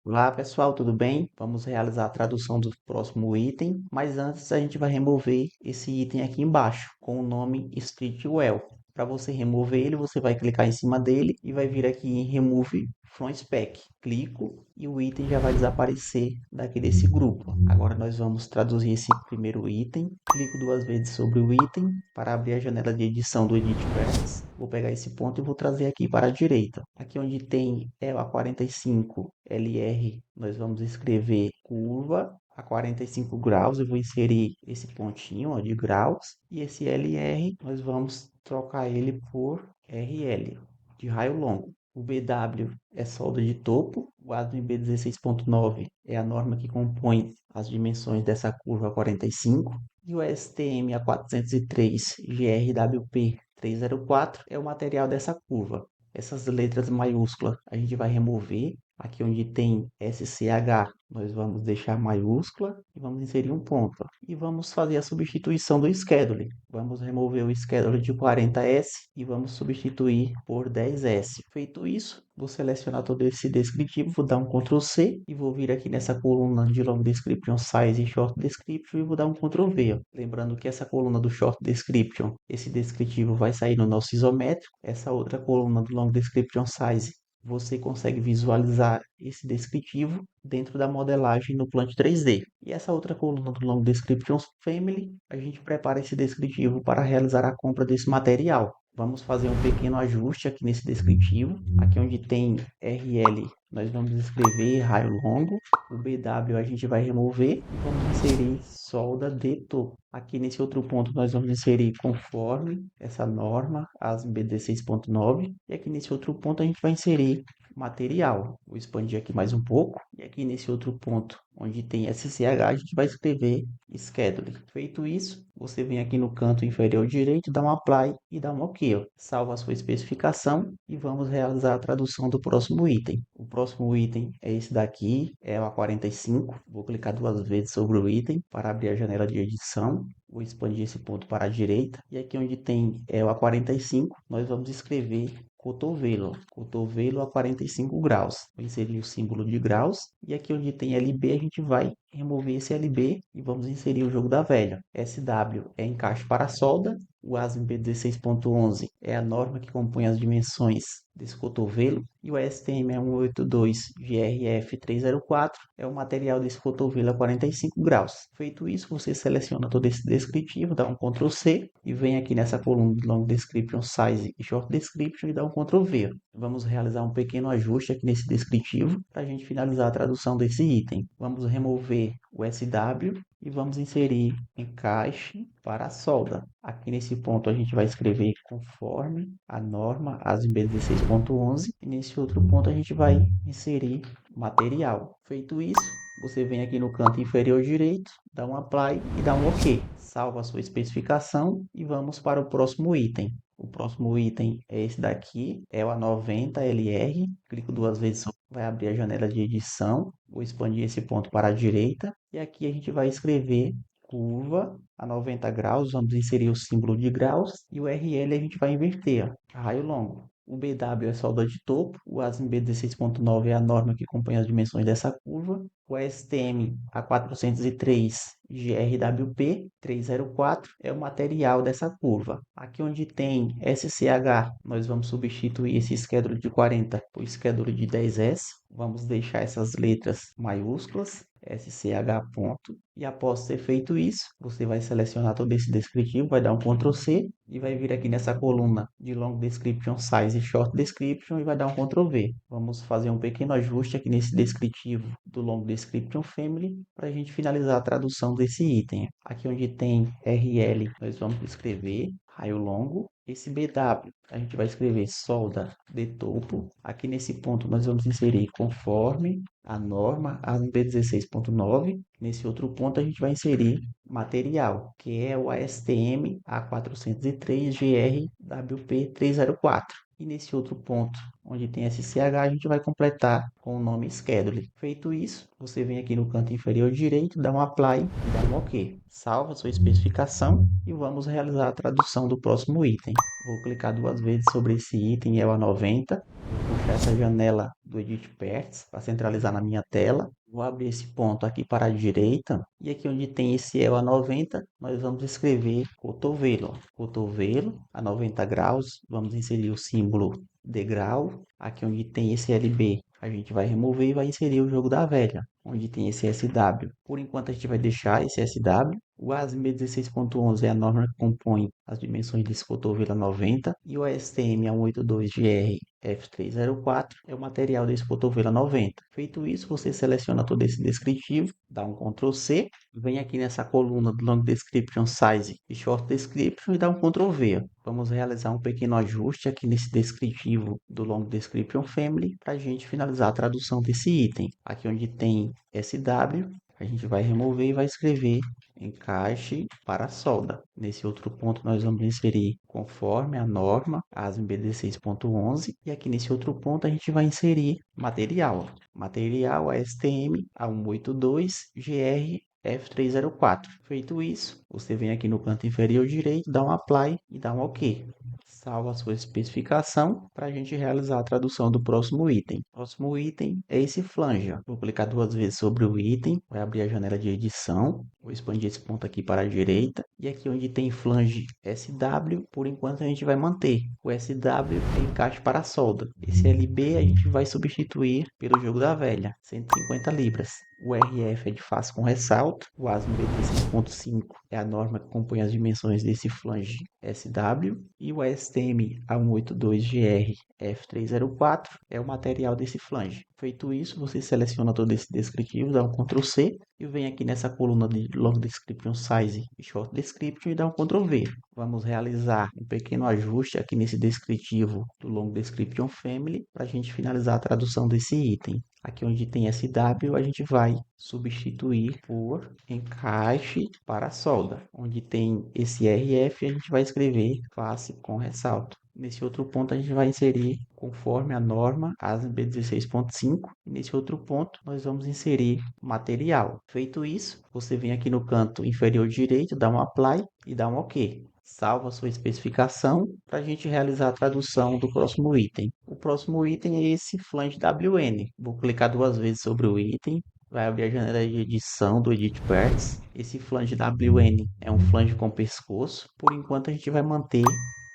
Olá pessoal, tudo bem? Vamos realizar a tradução do próximo item, mas antes a gente vai remover esse item aqui embaixo, com o nome Streetwell. Para você remover ele, você vai clicar em cima dele e vai vir aqui em Remove from Spec. Clico e o item já vai desaparecer daqui desse grupo. Agora nós vamos traduzir esse primeiro item. Clico duas vezes sobre o item para abrir a janela de edição do Edit Press. Vou pegar esse ponto e vou trazer aqui para a direita. Aqui onde tem a 45 LR, nós vamos escrever curva a 45 graus. Eu vou inserir esse pontinho ó, de graus. E esse LR, nós vamos trocar ele por RL, de raio longo. O BW é solda de topo, o ASME B16.9 é a norma que compõe as dimensões dessa curva 45, e o STM A403 GRWP 304 é o material dessa curva. Essas letras maiúsculas a gente vai remover. Aqui onde tem SCH, nós vamos deixar maiúscula e vamos inserir um ponto. E vamos fazer a substituição do schedule. Vamos remover o schedule de 40S e vamos substituir por 10S. Feito isso, vou selecionar todo esse descritivo, vou dar um Ctrl C e vou vir aqui nessa coluna de Long Description Size e Short Description e vou dar um Ctrl V. Ó. Lembrando que essa coluna do Short Description, esse descritivo vai sair no nosso isométrico. Essa outra coluna do Long Description Size, você consegue visualizar esse descritivo dentro da modelagem no Plant 3D. E essa outra coluna do Long Description Family, a gente prepara esse descritivo para realizar a compra desse material. Vamos fazer um pequeno ajuste aqui nesse descritivo. Aqui onde tem RL, nós vamos escrever raio longo. O BW a gente vai remover e vamos inserir solda de topo. Aqui nesse outro ponto nós vamos inserir conforme essa norma, as BD6.9. E aqui nesse outro ponto a gente vai inserir material. Vou expandir aqui mais um pouco. E aqui nesse outro ponto, onde tem SCH, a gente vai escrever Schedule. Feito isso, você vem aqui no canto inferior direito, dá um Apply e dá um OK. Ó. Salva a sua especificação e vamos realizar a tradução do próximo item. O próximo item é esse daqui, é o A45. Vou clicar duas vezes sobre o item para abrir a janela de edição. Vou expandir esse ponto para a direita. E aqui onde tem o A45, nós vamos escrever cotovelo. Cotovelo a 45 graus. Vou inserir o símbolo de graus. E aqui onde tem LB, a gente vai remover esse LB e vamos inserir o jogo da velha. SW é encaixe para solda. O ASME B16.11 é a norma que compõe as dimensões desse cotovelo. E o STM 182 GRF 304 é o material desse cotovelo a 45 graus. Feito isso, você seleciona todo esse descritivo, dá um Ctrl C e vem aqui nessa coluna de Long Description Size e Short Description e dá um Ctrl V. Vamos realizar um pequeno ajuste aqui nesse descritivo para a gente finalizar a tradução desse item. Vamos remover o SW e vamos inserir encaixe para a solda. Aqui nesse ponto a gente vai escrever conforme a norma ASME B16.11 e nesse outro ponto a gente vai inserir material. Feito isso, você vem aqui no canto inferior direito, dá um Apply e dá um OK. Salva a sua especificação e vamos para o próximo item. O próximo item é esse daqui, é o A90LR. Clico duas vezes, vai abrir a janela de edição. Vou expandir esse ponto para a direita e aqui a gente vai escrever curva a 90 graus, vamos inserir o símbolo de graus e o RL a gente vai inverter, ó, raio longo. O BW é solda de topo, o ASME B16.9 é a norma que acompanha as dimensões dessa curva, o STM A403 GRWP 304 é o material dessa curva. Aqui onde tem SCH, nós vamos substituir esse schedule de 40 por schedule de 10S. Vamos deixar essas letras maiúsculas, SCH ponto. E após ter feito isso, você vai selecionar todo esse descritivo, vai dar um Ctrl C e vai vir aqui nessa coluna de Long Description Size e Short Description e vai dar um Ctrl V. Vamos fazer um pequeno ajuste aqui nesse descritivo do Long Description Family para a gente finalizar a tradução desse item. Aqui onde tem RL, nós vamos escrever raio longo. Esse BW, a gente vai escrever solda de topo. Aqui nesse ponto nós vamos inserir conforme a norma ASME 16.9. Nesse outro ponto a gente vai inserir material, que é o ASTM A403 GRWP 304. e nesse outro ponto, onde tem SCH, a gente vai completar com o nome Schedule. Feito isso, você vem aqui no canto inferior direito, dá um Apply e dá um OK. Salva sua especificação e vamos realizar a tradução do próximo item. Vou clicar duas vezes sobre esse item EWA 90, vou puxar essa janela do Edit Parts para centralizar na minha tela. Vou abrir esse ponto aqui para a direita e aqui onde tem esse EWA 90, nós vamos escrever cotovelo. Cotovelo a 90 graus, vamos inserir o símbolo degrau. Aqui onde tem esse LB, a gente vai remover e vai inserir o jogo da velha, onde tem esse SW. Por enquanto a gente vai deixar esse SW. O ASME 16.11 é a norma que compõe as dimensões desse cotovelo 90 e o ASTM A182GR F304 é o material desse cotovelo 90. Feito isso, você seleciona todo esse descritivo, dá um Ctrl C, vem aqui nessa coluna do Long Description Size e Short Description e dá um Ctrl V. Vamos realizar um pequeno ajuste aqui nesse descritivo do Long Description Family para a gente finalizar a tradução desse item. Aqui onde tem SW, a gente vai remover e vai escrever encaixe para solda. Nesse outro ponto nós vamos inserir conforme a norma ASME BD6.11 e aqui nesse outro ponto a gente vai inserir material. Material ASTM A182 GR F304. Feito isso, você vem aqui no canto inferior direito, dá um Apply e dá um OK. Salva a sua especificação para a gente realizar a tradução do próximo item. O próximo item é esse flange. Vou clicar duas vezes sobre o item, vai abrir a janela de edição. Vou expandir esse ponto aqui para a direita. E aqui onde tem flange SW, por enquanto a gente vai manter. O SW é encaixe para solda. Esse LB a gente vai substituir pelo jogo da velha, 150 libras. O RF é de face com ressalto. O ASME BT 6.5 é a norma que compõe as dimensões desse flange SW. E o ASTM A182GR F304 é o material desse flange. Feito isso, você seleciona todo esse descritivo, dá um Ctrl C e vem aqui nessa coluna de Long Description Size e Short Description e dá um Ctrl V. Vamos realizar um pequeno ajuste aqui nesse descritivo do Long Description Family para a gente finalizar a tradução desse item. Aqui onde tem SW, a gente vai substituir por encaixe para solda. Onde tem esse RF, a gente vai escrever face com ressalto. Nesse outro ponto, a gente vai inserir conforme a norma ASME B16.5. E nesse outro ponto, nós vamos inserir material. Feito isso, você vem aqui no canto inferior direito, dá um Apply e dá um OK. Salva a sua especificação para a gente realizar a tradução do próximo item. O próximo item é esse flange WN. Vou clicar duas vezes sobre o item. Vai abrir a janela de edição do Edit Parts. Esse flange WN é um flange com pescoço. Por enquanto a gente vai manter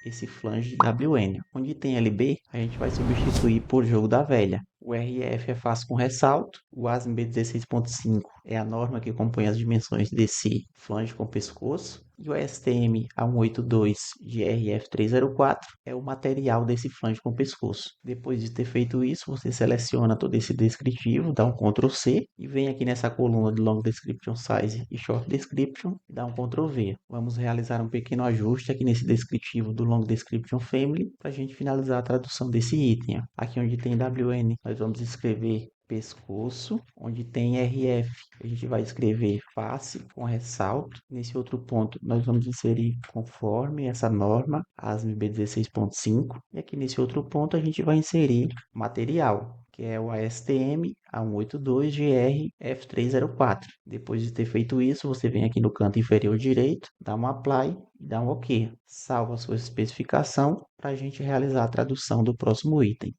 esse flange WN. Onde tem LB, a gente vai substituir por jogo da velha. O RF é face com ressalto. O ASME B16.5 é a norma que compõe as dimensões desse flange com pescoço. E o STM A182 de RF304 é o material desse flange com pescoço. Depois de ter feito isso, você seleciona todo esse descritivo, dá um Ctrl C e vem aqui nessa coluna de Long Description Size e Short Description e dá um Ctrl V. Vamos realizar um pequeno ajuste aqui nesse descritivo do Long Description Family para a gente finalizar a tradução desse item. Aqui onde tem WN, nós vamos escrever pescoço, onde tem RF, a gente vai escrever face com ressalto. Nesse outro ponto, nós vamos inserir conforme essa norma ASME B16.5. E aqui nesse outro ponto, a gente vai inserir material, que é o ASTM A182GR F304. Depois de ter feito isso, você vem aqui no canto inferior direito, dá um Apply e dá um OK. Salva a sua especificação para a gente realizar a tradução do próximo item.